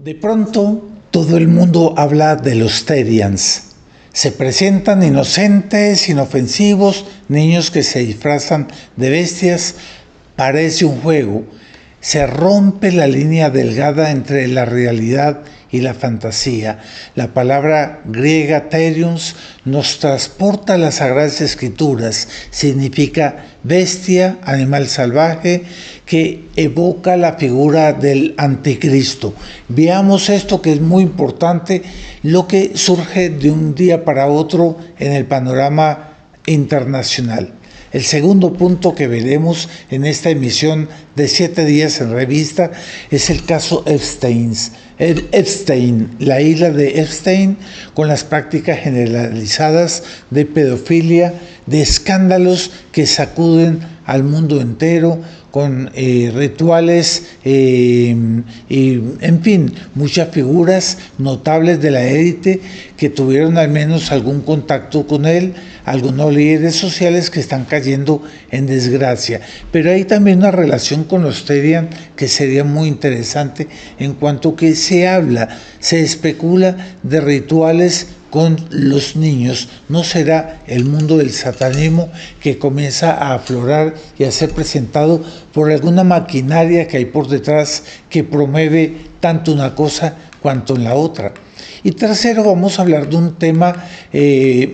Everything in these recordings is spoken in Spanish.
De pronto, todo el mundo habla de los Terians. Se presentan inocentes, inofensivos, niños que se disfrazan de bestias. Parece un juego. Se rompe la línea delgada entre la realidad y la fantasía. La palabra griega terions nos transporta a las Sagradas Escrituras. Significa bestia, animal salvaje, que evoca la figura del anticristo. Veamos esto que es muy importante, lo que surge de un día para otro en el panorama internacional. El segundo punto que veremos en esta emisión de 7 días en revista es el caso Epstein, la isla de Epstein, con las prácticas generalizadas de pedofilia, de escándalos que sacuden al mundo entero, con rituales y, en fin, muchas figuras notables de la élite que tuvieron al menos algún contacto con él, algunos líderes sociales que están cayendo en desgracia. Pero hay también una relación con los Terian que sería muy interesante, en cuanto que se especula de rituales con los niños. ¿No será el mundo del satanismo que comienza a aflorar y a ser presentado por alguna maquinaria que hay por detrás que promueve tanto una cosa cuanto la otra? Y tercero, vamos a hablar de un tema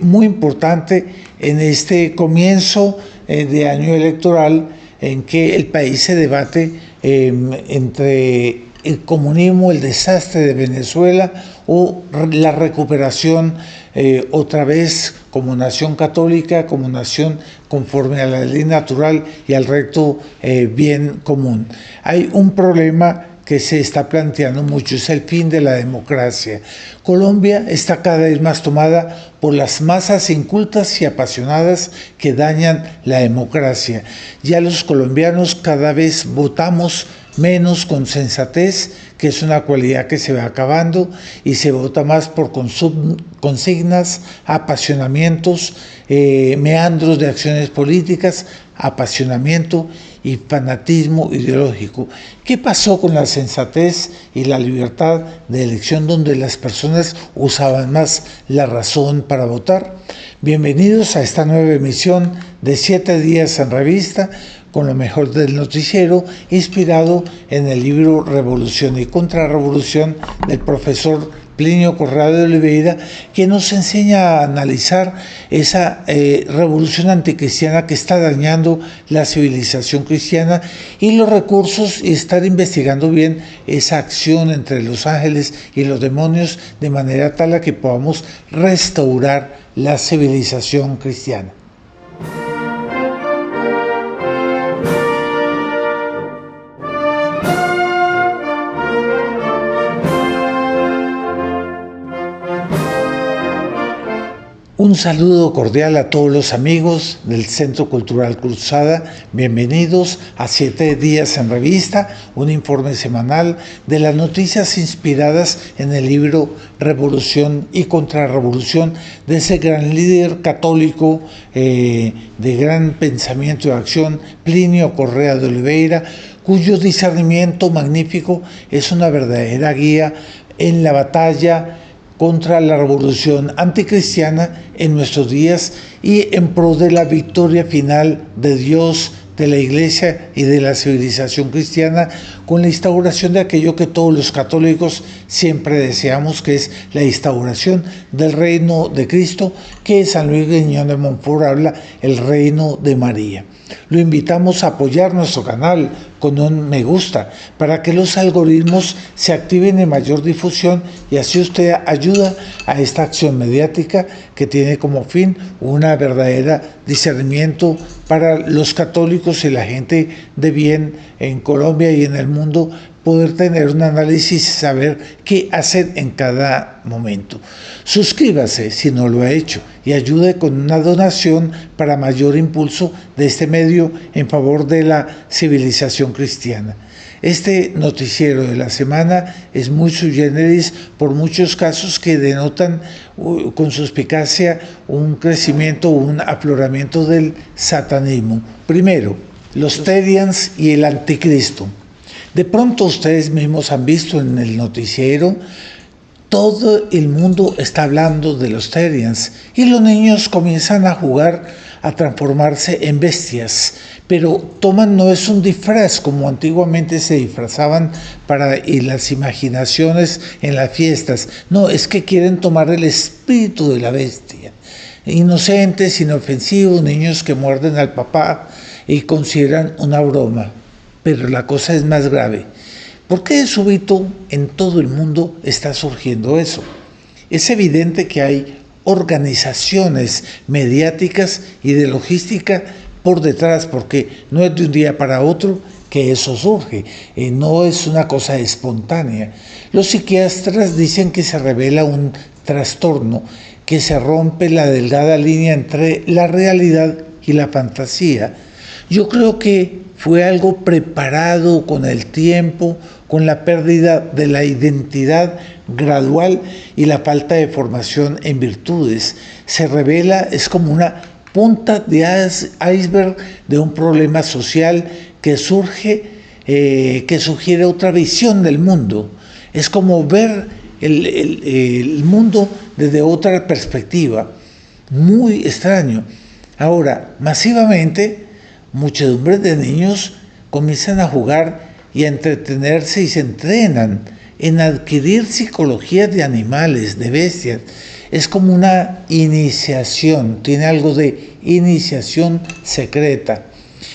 muy importante en este comienzo de año electoral, en que el país se debate entre el comunismo, el desastre de Venezuela o la recuperación otra vez como nación católica, como nación conforme a la ley natural y al recto bien común. Hay un problema que se está planteando mucho, es el fin de la democracia. Colombia está cada vez más tomada por las masas incultas y apasionadas que dañan la democracia. Ya los colombianos cada vez votamos menos con sensatez, que es una cualidad que se va acabando, y se vota más por consignas, apasionamientos, meandros de acciones políticas, apasionamiento y fanatismo ideológico. ¿Qué pasó con la sensatez y la libertad de elección, donde las personas usaban más la razón para votar? Bienvenidos a esta nueva emisión de 7 días en revista, con lo mejor del noticiero, inspirado en el libro Revolución y Contrarrevolución del profesor Plinio Correa de Oliveira, que nos enseña a analizar esa revolución anticristiana que está dañando la civilización cristiana y los recursos, y estar investigando bien esa acción entre los ángeles y los demonios, de manera tal a que podamos restaurar la civilización cristiana. Un saludo cordial a todos los amigos del Centro Cultural Cruzada. Bienvenidos a 7 días en revista, un informe semanal de las noticias inspiradas en el libro Revolución y Contrarrevolución de ese gran líder católico de gran pensamiento y acción, Plinio Correa de Oliveira, cuyo discernimiento magnífico es una verdadera guía en la batalla contra la revolución anticristiana en nuestros días y en pro de la victoria final de Dios, de la Iglesia y de la civilización cristiana, con la instauración de aquello que todos los católicos siempre deseamos, que es la instauración del reino de Cristo, que San Luis Guiñón de Montfort habla, el reino de María. Lo invitamos a apoyar nuestro canal con un me gusta para que los algoritmos se activen en mayor difusión, y así usted ayuda a esta acción mediática que tiene como fin una verdadera discernimiento para los católicos y la gente de bien en Colombia y en el mundo, poder tener un análisis y saber qué hacer en cada momento. Suscríbase si no lo ha hecho y ayude con una donación para mayor impulso de este medio en favor de la civilización cristiana. Este noticiero de la semana es muy sui generis por muchos casos que denotan con suspicacia un crecimiento, un afloramiento del satanismo. Primero, los Terians y el anticristo. De pronto ustedes mismos han visto en el noticiero, todo el mundo está hablando de los Therians y los niños comienzan a jugar, a transformarse en bestias, pero toman, no es un disfraz como antiguamente se disfrazaban para y las imaginaciones en las fiestas, no, es que quieren tomar el espíritu de la bestia. Inocentes, inofensivos, niños que muerden al papá y consideran una broma, pero la cosa es más grave. ¿Por qué de súbito en todo el mundo está surgiendo eso? Es evidente que hay organizaciones mediáticas y de logística por detrás, porque no es de un día para otro que eso surge, no es una cosa espontánea. Los psiquiatras dicen que se revela un trastorno, que se rompe la delgada línea entre la realidad y la fantasía. Yo creo que fue algo preparado con el tiempo, con la pérdida de la identidad gradual y la falta de formación en virtudes. Se revela, es como una punta de iceberg de un problema social que surge, que sugiere otra visión del mundo. Es como ver el mundo desde otra perspectiva. Muy extraño. Ahora, masivamente, muchedumbres de niños comienzan a jugar y a entretenerse y se entrenan en adquirir psicologías de animales, de bestias. Es como una iniciación, tiene algo de iniciación secreta.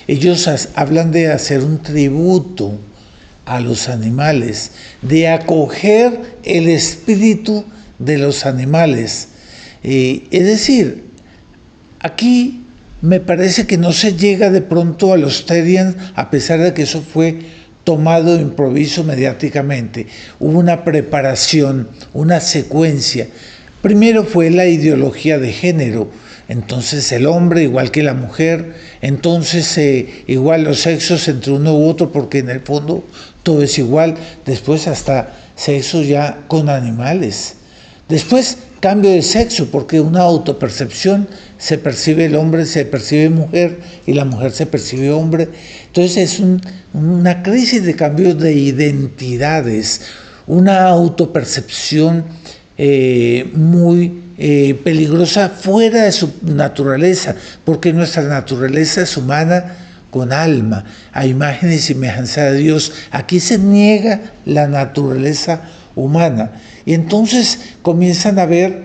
Ellos hablan de hacer un tributo a los animales, de acoger el espíritu de los animales. Es decir, aquí me parece que no se llega de pronto a los Therians, a pesar de que eso fue tomado de improviso mediáticamente. Hubo una preparación, una secuencia. Primero fue la ideología de género, entonces el hombre igual que la mujer, entonces igual los sexos entre uno u otro, porque en el fondo todo es igual. Después hasta sexo ya con animales. Después cambio de sexo, porque una autopercepción, se percibe el hombre, se percibe mujer y la mujer se percibe hombre. Entonces es una crisis de cambios de identidades, una autopercepción muy peligrosa fuera de su naturaleza, porque nuestra naturaleza es humana con alma, a imagen y semejanza de Dios. Aquí se niega la naturaleza humana. Y entonces comienzan a ver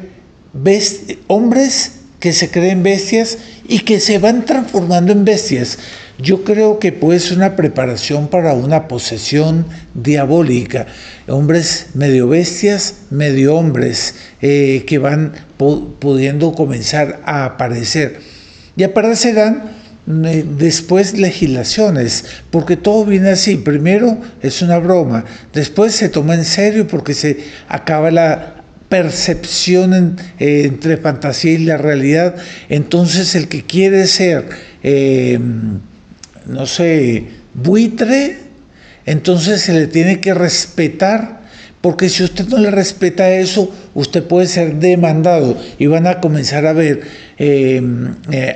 hombres que se creen bestias y que se van transformando en bestias. Yo creo que puede ser una preparación para una posesión diabólica. Hombres medio bestias, medio hombres, que van pudiendo comenzar a aparecer. Y aparecerán después legislaciones, porque todo viene así. Primero es una broma, después se toma en serio porque se acaba la percepción entre fantasía y la realidad. Entonces el que quiere ser, no sé, buitre, entonces se le tiene que respetar, porque si usted no le respeta eso, usted puede ser demandado y van a comenzar a ver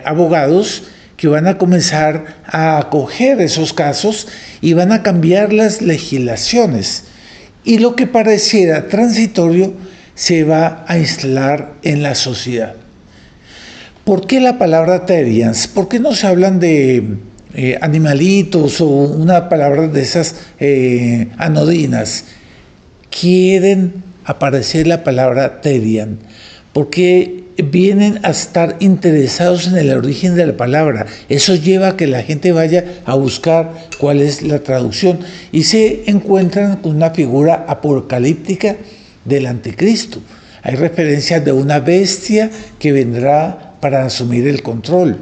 abogados que van a comenzar a acoger esos casos y van a cambiar las legislaciones. Y lo que pareciera transitorio se va a instalar en la sociedad. ¿Por qué la palabra Therians? ¿Por qué no se hablan de animalitos o una palabra de esas anodinas? Quieren aparecer la palabra Therian, porque vienen a estar interesados en el origen de la palabra. Eso lleva a que la gente vaya a buscar cuál es la traducción y se encuentran con una figura apocalíptica del anticristo. Hay referencias de una bestia que vendrá para asumir el control.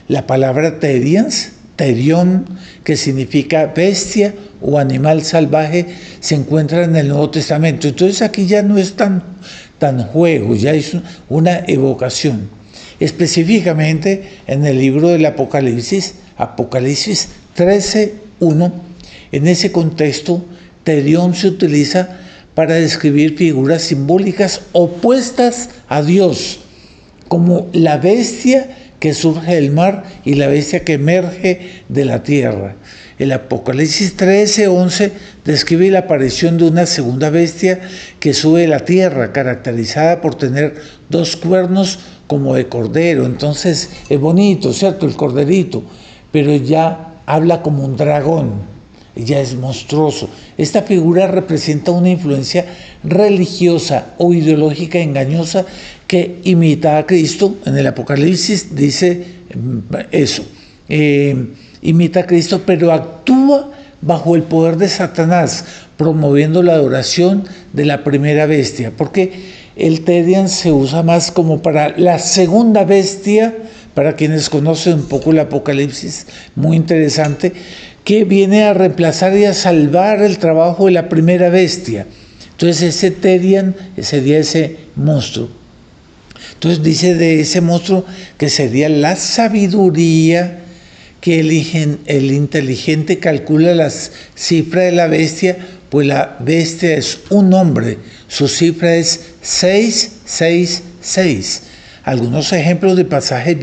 La palabra Therians, Therion, que significa bestia o animal salvaje, se encuentra en el Nuevo Testamento. Entonces aquí ya no es tan juego, ya es una evocación. Específicamente en el libro del Apocalipsis, Apocalipsis 13:1, en ese contexto, Therion se utiliza para describir figuras simbólicas opuestas a Dios, como la bestia que surge del mar y la bestia que emerge de la tierra. El Apocalipsis 13:11 describe la aparición de una segunda bestia que sube de la tierra, caracterizada por tener 2 cuernos como de cordero. Entonces es bonito, ¿cierto? El corderito, pero ya habla como un dragón, ya es monstruoso. Esta figura representa una influencia religiosa o ideológica engañosa que imita a Cristo. En el Apocalipsis dice eso. Imita a Cristo, pero actúa bajo el poder de Satanás, promoviendo la adoración de la primera bestia, porque el Tedian se usa más como para la segunda bestia, para quienes conocen un poco el Apocalipsis, muy interesante, que viene a reemplazar y a salvar el trabajo de la primera bestia. Entonces ese Tedian sería ese monstruo. Entonces dice de ese monstruo que sería la sabiduría, que el inteligente calcula las cifras de la bestia, pues la bestia es un nombre, su cifra es 666. Algunos ejemplos de pasajes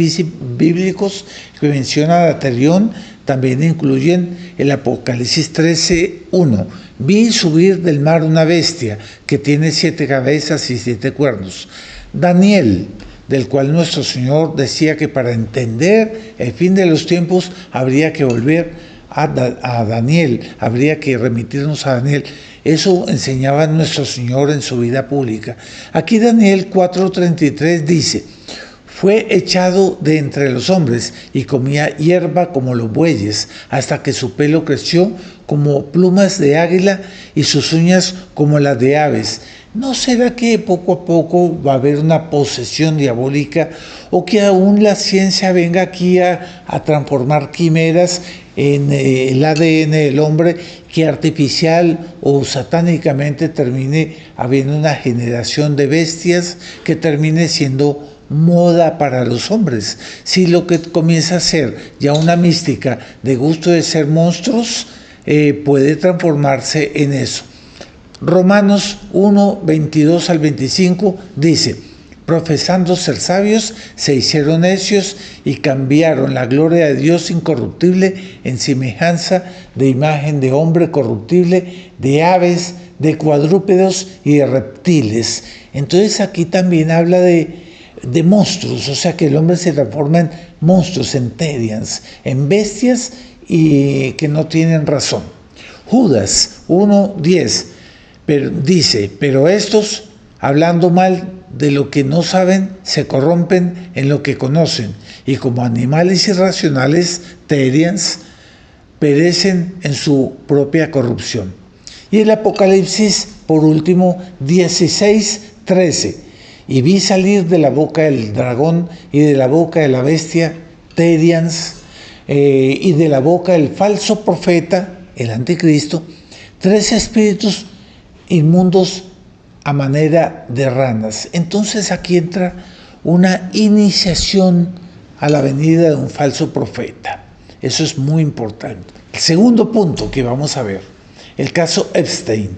bíblicos que menciona Daterión también incluyen el Apocalipsis 13:1. Vi subir del mar una bestia que tiene 7 cabezas y 7 cuernos. Daniel, del cual nuestro Señor decía que para entender el fin de los tiempos habría que volver a Daniel, habría que remitirnos a Daniel. Eso enseñaba nuestro Señor en su vida pública. Aquí Daniel 4:33 dice: fue echado de entre los hombres y comía hierba como los bueyes, hasta que su pelo creció como plumas de águila y sus uñas como las de aves. ¿No será que poco a poco va a haber una posesión diabólica, o que aún la ciencia venga aquí a transformar quimeras en el ADN del hombre, que artificial o satánicamente termine habiendo una generación de bestias que termine siendo moda para los hombres? Si lo que comienza a ser ya una mística de gusto de ser monstruos, puede transformarse en eso. Romanos 1:22 al 25 dice: profesando ser sabios, se hicieron necios y cambiaron la gloria de Dios incorruptible en semejanza de imagen de hombre corruptible, de aves, de cuadrúpedos y de reptiles. Entonces aquí también habla de monstruos, o sea que el hombre se transforma en monstruos, en Tedians, en bestias y que no tienen razón. Judas 1:10 dice: pero estos, hablando mal de lo que no saben, se corrompen en lo que conocen, y como animales irracionales, Tedians, perecen en su propia corrupción. Y el Apocalipsis, por último, 16:13: y vi salir de la boca del dragón y de la boca de la bestia, Tedians, y de la boca del falso profeta, el anticristo, 3 espíritus inmundos a manera de ranas. Entonces aquí entra una iniciación a la venida de un falso profeta. Eso es muy importante. El segundo punto que vamos a ver, el caso Epstein.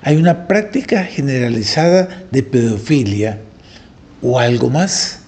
Hay una práctica generalizada de pedofilia o algo más.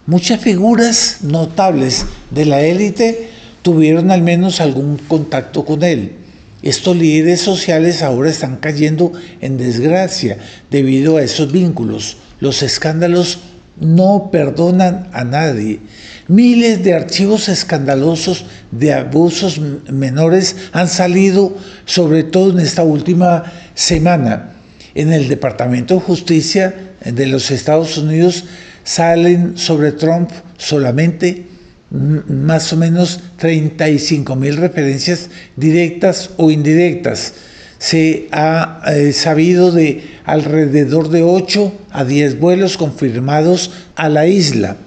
Muchas figuras notables de la élite tuvieron al menos algún contacto con él. Estos líderes sociales ahora están cayendo en desgracia debido a esos vínculos. Los escándalos no perdonan a nadie. Miles de archivos escandalosos de abusos menores han salido, sobre todo en esta última semana. En el Departamento de Justicia de los Estados Unidos salen sobre Trump solamente más o menos 35,000 referencias directas o indirectas. Se ha sabido de alrededor de 8 a 10 vuelos confirmados a la isla.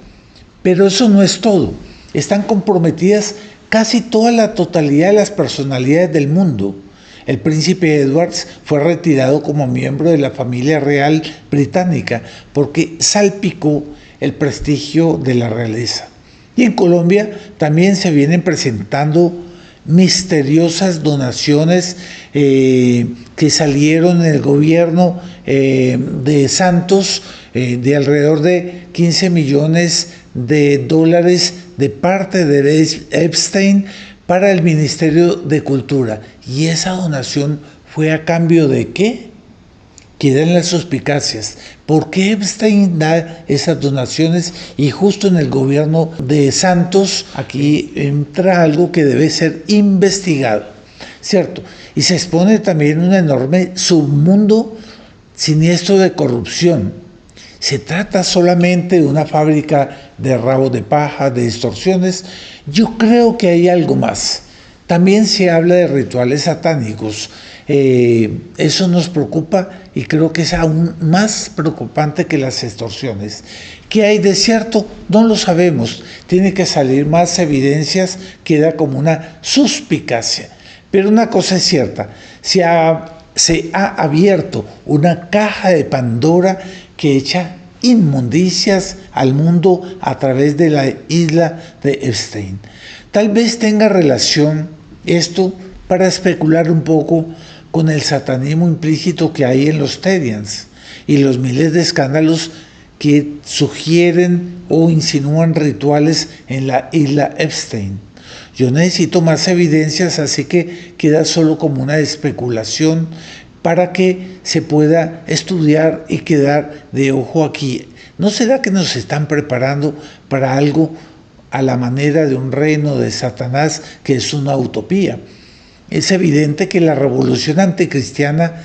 Pero eso no es todo. Están comprometidas casi toda la totalidad de las personalidades del mundo. El príncipe Edward fue retirado como miembro de la familia real británica porque salpicó el prestigio de la realeza. Y en Colombia también se vienen presentando misteriosas donaciones que salieron en el gobierno de Santos, de alrededor de 15 millones de dólares de parte de Epstein para el Ministerio de Cultura. ¿Y esa donación fue a cambio de qué? Quedan las suspicacias. ¿Por qué Epstein da esas donaciones y justo en el gobierno de Santos aquí entra algo que debe ser investigado? ¿Cierto? Y se expone también un enorme submundo siniestro de corrupción. ¿Se trata solamente de una fábrica de rabos de paja, de extorsiones? Yo creo que hay algo más. También se habla de rituales satánicos. Eso nos preocupa y creo que es aún más preocupante que las extorsiones. ¿Qué hay de cierto? No lo sabemos. Tiene que salir más evidencias, queda como una suspicacia. Pero una cosa es cierta, se ha abierto una caja de Pandora que echa inmundicias al mundo a través de la isla de Epstein. Tal vez tenga relación esto para especular un poco con el satanismo implícito que hay en los Tedians y los miles de escándalos que sugieren o insinúan rituales en la isla Epstein. Yo necesito más evidencias, así que queda solo como una especulación para que se pueda estudiar y quedar de ojo aquí. ¿No será que nos están preparando para algo a la manera de un reino de Satanás que es una utopía? Es evidente que la revolución anticristiana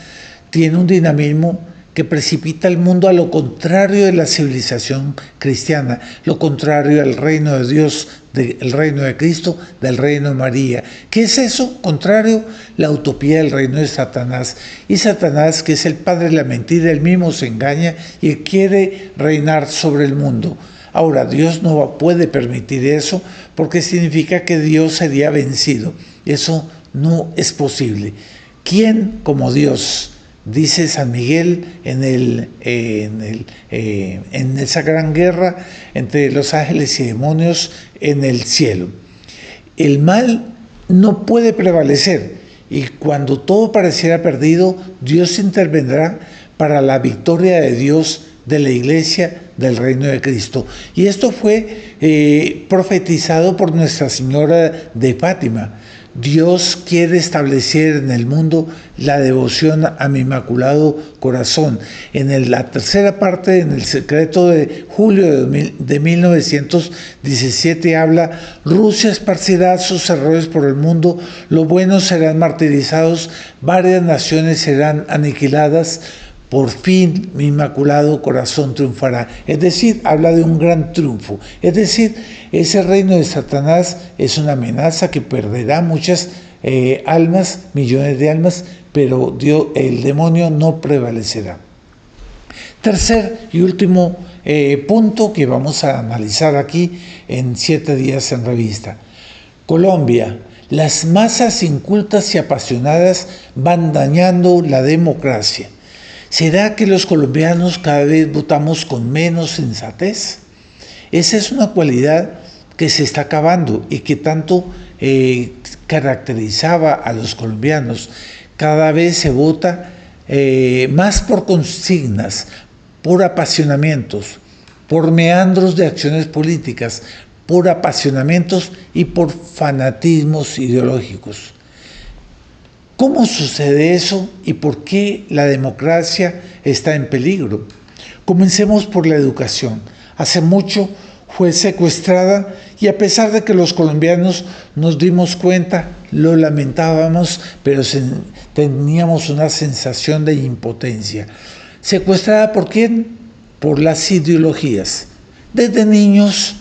tiene un dinamismo que precipita el mundo a lo contrario de la civilización cristiana, lo contrario al reino de Dios, del reino de Cristo, del reino de María. ¿Qué es eso? Contrario, la utopía del reino de Satanás. Y Satanás, que es el padre de la mentira, él mismo se engaña y quiere reinar sobre el mundo. Ahora, Dios no puede permitir eso porque significa que Dios sería vencido. Eso no es posible. ¿Quién como Dios? Dice San Miguel en esa gran guerra entre los ángeles y demonios en el cielo. El mal no puede prevalecer y cuando todo pareciera perdido, Dios intervendrá para la victoria de Dios, de la iglesia, del reino de Cristo. Y esto fue profetizado por Nuestra Señora de Fátima. Dios quiere establecer en el mundo la devoción a mi Inmaculado Corazón. En la tercera parte, en el secreto de julio de 1917, habla: Rusia esparcirá sus errores por el mundo, los buenos serán martirizados, varias naciones serán aniquiladas, por fin mi Inmaculado Corazón triunfará. Es decir, habla de un gran triunfo. Es decir, ese reino de Satanás es una amenaza que perderá muchas almas, millones de almas, pero el demonio no prevalecerá. Tercer y último punto que vamos a analizar aquí en 7 días en revista. Colombia. Las masas incultas y apasionadas van dañando la democracia. ¿Será que los colombianos cada vez votamos con menos sensatez? Esa es una cualidad que se está acabando y que tanto caracterizaba a los colombianos. Cada vez se vota más por consignas, por apasionamientos, por meandros de acciones políticas, por apasionamientos y por fanatismos ideológicos. ¿Cómo sucede eso y por qué la democracia está en peligro? Comencemos por la educación. Hace mucho fue secuestrada y a pesar de que los colombianos nos dimos cuenta, lo lamentábamos, pero teníamos una sensación de impotencia. ¿Secuestrada por quién? Por las ideologías. Desde niños,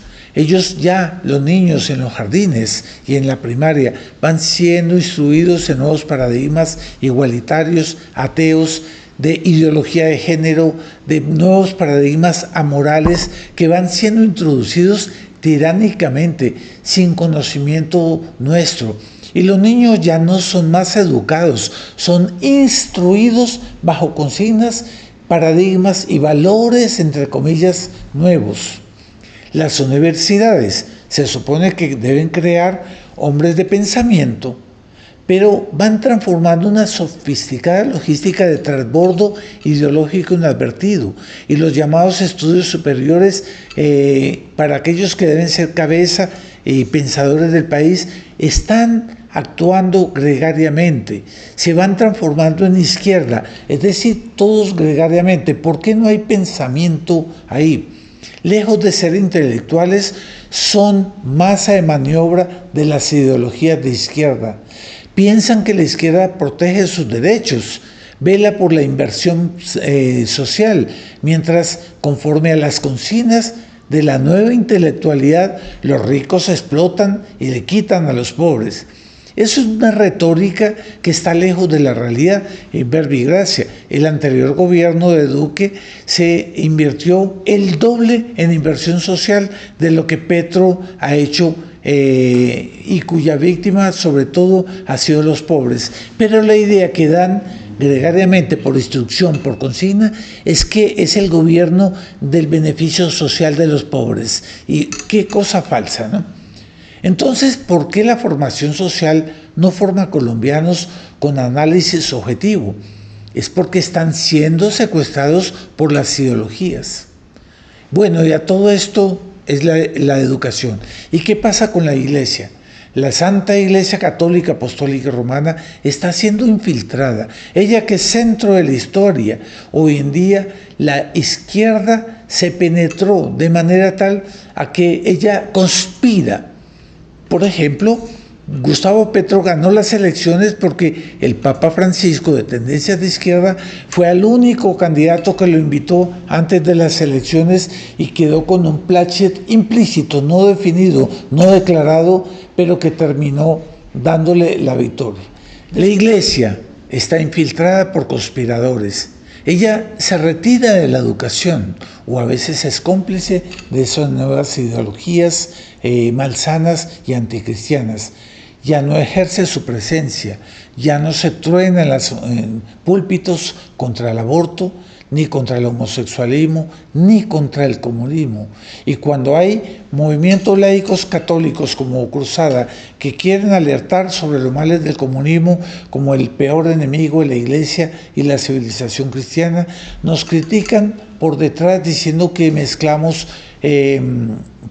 los niños en los jardines y en la primaria van siendo instruidos en nuevos paradigmas igualitarios, ateos, de ideología de género, de nuevos paradigmas amorales que van siendo introducidos tiránicamente, sin conocimiento nuestro. Y los niños ya no son más educados, son instruidos bajo consignas, paradigmas y valores, entre comillas, nuevos. Las universidades se supone que deben crear hombres de pensamiento, pero van transformando una sofisticada logística de transbordo ideológico inadvertido y los llamados estudios superiores para aquellos que deben ser cabeza y pensadores del país están actuando gregariamente, se van transformando en izquierda, es decir, todos gregariamente. ¿Por qué no hay pensamiento ahí? Lejos de ser intelectuales, son masa de maniobra de las ideologías de izquierda. Piensan que la izquierda protege sus derechos, vela por la inversión social, mientras, conforme a las consignas de la nueva intelectualidad, los ricos explotan y le quitan a los pobres. Eso es una retórica que está lejos de la realidad. En verbigracia, el anterior gobierno de Duque se invirtió el doble en inversión social de lo que Petro ha hecho, y cuya víctima sobre todo ha sido los pobres. Pero la idea que dan gregariamente por instrucción, por consigna, es que es el gobierno del beneficio social de los pobres. Y qué cosa falsa, ¿no? Entonces, ¿por qué la formación social no forma colombianos con análisis objetivo? Es porque están siendo secuestrados por las ideologías. Bueno, y a todo esto es la educación. ¿Y qué pasa con la Iglesia? La Santa Iglesia Católica Apostólica y Romana está siendo infiltrada. Ella, que es centro de la historia, hoy en día la izquierda se penetró de manera tal a que ella conspira. Por ejemplo, Gustavo Petro ganó las elecciones porque el Papa Francisco, de tendencias de izquierda, fue el único candidato que lo invitó antes de las elecciones y quedó con un plachet implícito, no definido, no declarado, pero que terminó dándole la victoria. La Iglesia está infiltrada por conspiradores. Ella se retira de la educación o a veces es cómplice de esas nuevas ideologías malsanas y anticristianas. Ya no ejerce su presencia, ya no se truena en los púlpitos contra el aborto, ni contra el homosexualismo, ni contra el comunismo. Y cuando hay movimientos laicos católicos como Cruzada que quieren alertar sobre los males del comunismo como el peor enemigo de la Iglesia y la civilización cristiana, nos critican por detrás diciendo que mezclamos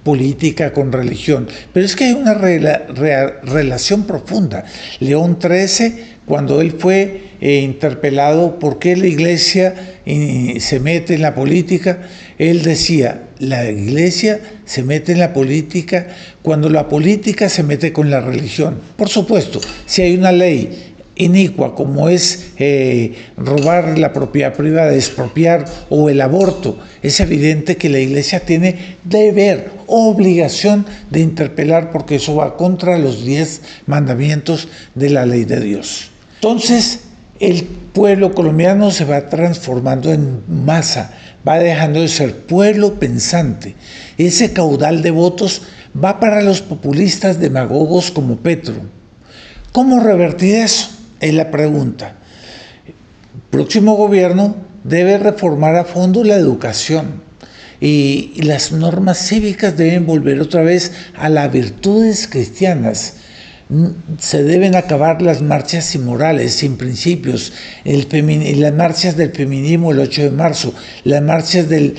política con religión. Pero es que hay una relación profunda. León XIII, cuando él fue interpelado por qué la Iglesia se mete en la política, él decía, la Iglesia se mete en la política cuando la política se mete con la religión. Por supuesto, si hay una ley inicua como es robar la propiedad privada, expropiar o el aborto, es evidente que la Iglesia tiene deber, obligación de interpelar, porque eso va contra los 10 mandamientos de la ley de Dios. Entonces, el pueblo colombiano se va transformando en masa, va dejando de ser pueblo pensante. Ese caudal de votos va para los populistas demagogos como Petro. ¿Cómo revertir eso? Es la pregunta. El próximo gobierno debe reformar a fondo la educación y las normas cívicas deben volver otra vez a las virtudes cristianas. Se deben acabar las marchas inmorales, sin principios, las marchas del feminismo el 8 de marzo, las marchas del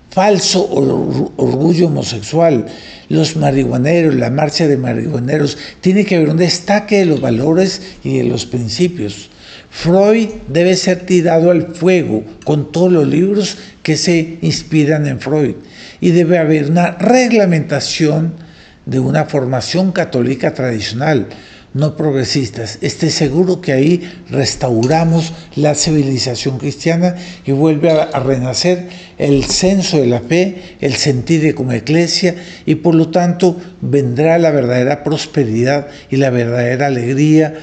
falso orgullo homosexual, los marihuaneros, la marcha de marihuaneros. Tiene que haber un destaque de los valores y de los principios. Freud debe ser tirado al fuego con todos los libros que se inspiran en Freud. Y debe haber una reglamentación de una formación católica tradicional, no progresistas. Esté seguro que ahí restauramos la civilización cristiana y vuelve a renacer el senso de la fe, el sentir como iglesia, y por lo tanto vendrá la verdadera prosperidad y la verdadera alegría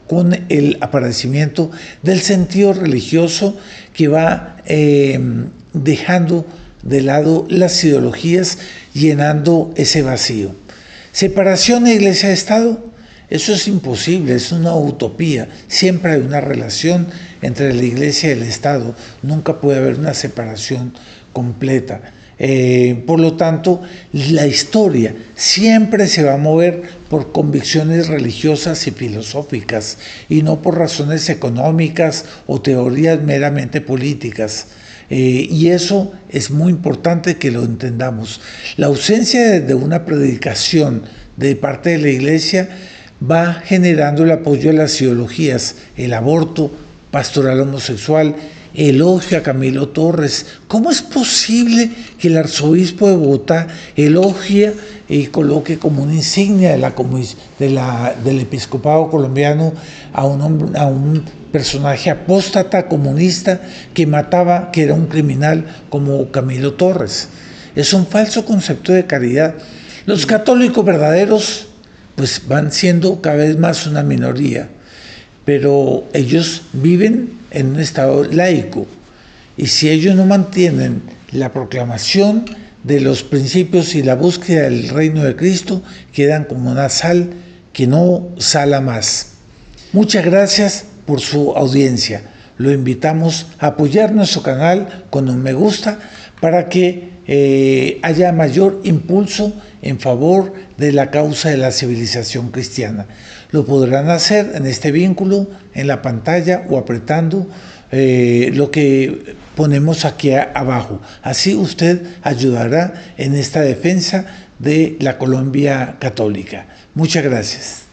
con el aparecimiento del sentido religioso que va dejando de lado las ideologías, llenando ese vacío. Separación de Iglesia de Estado, eso es imposible, es una utopía. Siempre hay una relación entre la Iglesia y el Estado, nunca puede haber una separación completa. Por lo tanto, la historia siempre se va a mover por convicciones religiosas y filosóficas, y no por razones económicas o teorías meramente políticas. Y eso es muy importante que lo entendamos. La ausencia de una predicación de parte de la Iglesia va generando el apoyo de las ideologías, el aborto, pastoral homosexual, elogio a Camilo Torres. ¿Cómo es posible que el arzobispo de Bogotá elogie y coloque como una insignia del episcopado colombiano a un personaje apóstata comunista que mataba, que era un criminal como Camilo Torres? Es un falso concepto de caridad. Los católicos verdaderos pues van siendo cada vez más una minoría, pero ellos viven en un estado laico, y si ellos no mantienen la proclamación de los principios y la búsqueda del reino de Cristo, quedan como una sal que no sala más. Muchas gracias por su audiencia. Lo invitamos a apoyar nuestro canal con un me gusta para que haya mayor impulso en favor de la causa de la civilización cristiana. Lo podrán hacer en este vínculo, en la pantalla, o apretando lo que ponemos aquí abajo. Así usted ayudará en esta defensa de la Colombia católica. Muchas gracias.